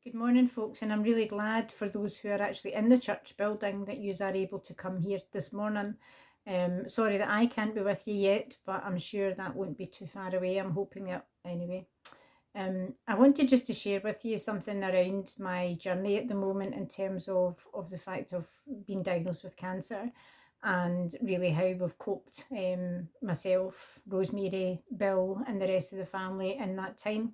Good morning, folks, and I'm really glad for those who are actually in the church building that you are able to come here this morning. Sorry that I can't be with you yet, but I'm sure that won't be too far away. I'm hoping it anyway. I wanted just to share with you something around my journey at the moment in terms of the fact of being diagnosed with cancer and really how we've coped, myself, Rosemary, Bill, and the rest of the family in that time.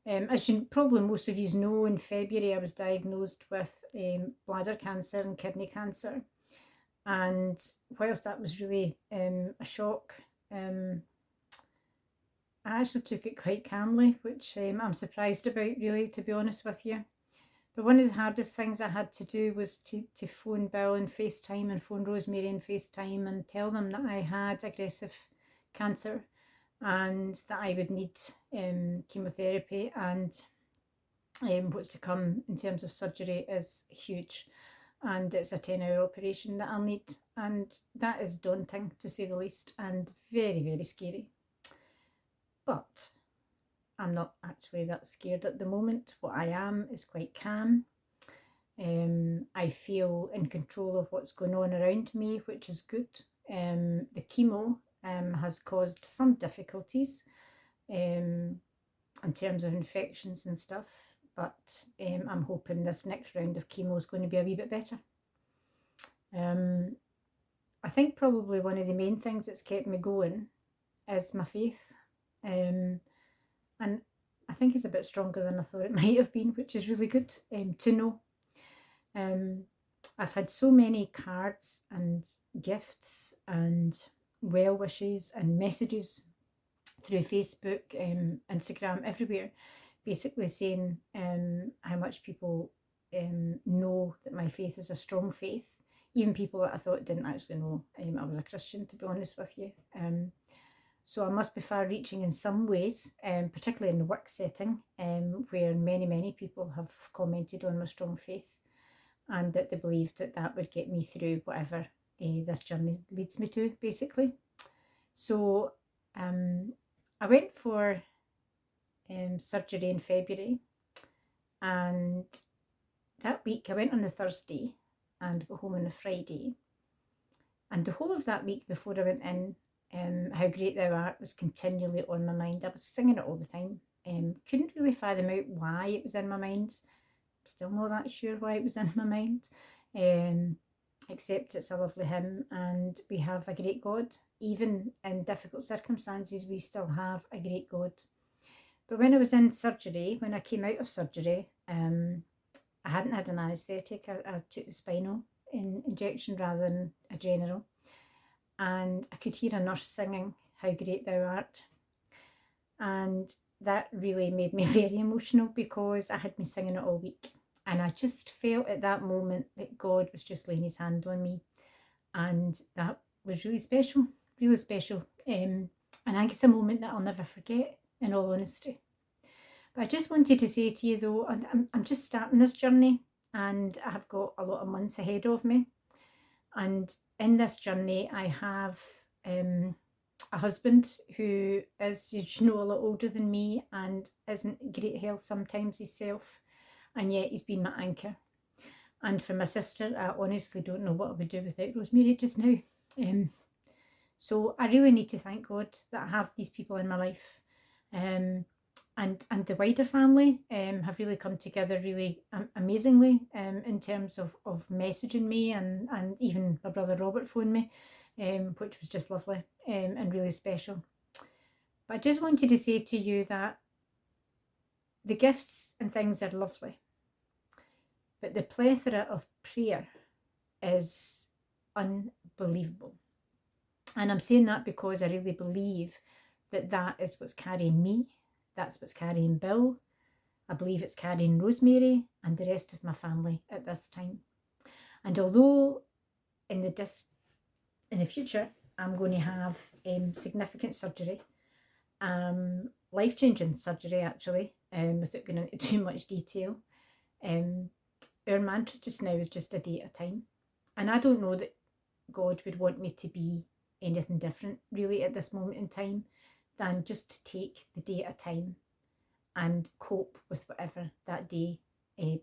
As you probably most of you know, in February I was diagnosed with bladder cancer and kidney cancer. And whilst that was really a shock, I actually took it quite calmly, which I'm surprised about, really, to be honest with you. But one of the hardest things I had to do was to phone Bill and FaceTime and phone Rosemary and FaceTime and tell them that I had aggressive cancer and that I would need chemotherapy, and what's to come in terms of surgery is huge, and it's a 10-hour operation that I'll need, and that is daunting to say the least, and very, very scary. But I'm not actually that scared at the moment. What I am is quite calm. I feel in control of what's going on around me, which is good. The chemo has caused some difficulties in terms of infections and stuff, but I'm hoping this next round of chemo is going to be a wee bit better. I think probably one of the main things that's kept me going is my faith, and I think it's a bit stronger than I thought it might have been, which is really good to know. I've had so many cards and gifts and well wishes and messages through Facebook, Instagram, everywhere, basically saying how much people know that my faith is a strong faith. Even people that I thought didn't actually know I was a Christian, to be honest with you. So I must be far-reaching in some ways, particularly in the work setting, where many, many people have commented on my strong faith, and that they believed that that would get me through whatever this journey leads me to, basically. So I went for surgery in February, and that week I went on the Thursday and got home on the Friday, and the whole of that week before I went in, How Great Thou Art was continually on my mind. I was singing it all the time. Couldn't really fathom out why it was in my mind. Still not that sure why it was in my mind, except it's a lovely hymn, and we have a great God. Even in difficult circumstances, we still have a great God. But when I was in surgery, when I came out of surgery, I hadn't had an anaesthetic. I took the spinal injection rather than a general. And I could hear a nurse singing How Great Thou Art. And that really made me very emotional, because I had been singing it all week. And I just felt at that moment that God was just laying his hand on me. And that was really special, really special. And I think it's a moment that I'll never forget, in all honesty. But I just wanted to say to you, though, I'm just starting this journey, and I have got a lot of months ahead of me. And in this journey, I have a husband who is, you know, a lot older than me and isn't in great health sometimes himself, and yet he's been my anchor. And for my sister, I honestly don't know what I would do without Rosemary just now. So I really need to thank God that I have these people in my life. And the wider family have really come together really amazingly in terms of messaging me, and even my brother Robert phoned me, which was just lovely and really special. But I just wanted to say to you that the gifts and things are lovely, but the plethora of prayer is unbelievable. And I'm saying that because I really believe that that is what's carrying me. That's what's carrying Bill. I believe it's carrying Rosemary and the rest of my family at this time. And although in the future I'm going to have significant surgery, life-changing surgery actually, without going into too much detail, our mantra just now is just a day at a time. And I don't know that God would want me to be anything different really at this moment in time than just to take the day at a time and cope with whatever that day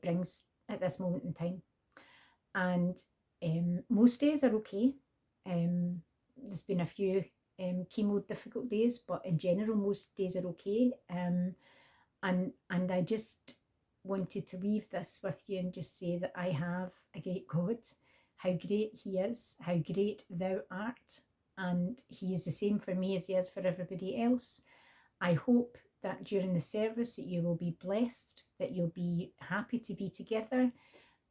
brings at this moment in time. And most days are okay. There's been a few chemo difficult days, but in general, most days are okay. And I just wanted to leave this with you and just say that I have a great God, how great He is, how great Thou art, and He is the same for me as He is for everybody else. I hope that during the service that you will be blessed, that you'll be happy to be together,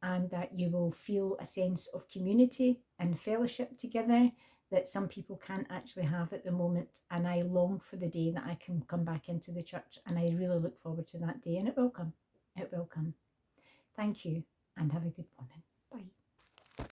and that you will feel a sense of community and fellowship together that some people can't actually have at the moment. And I long for the day that I can come back into the church, and I really look forward to that day, and it will come. It will come. Thank you, and have a good morning. Bye.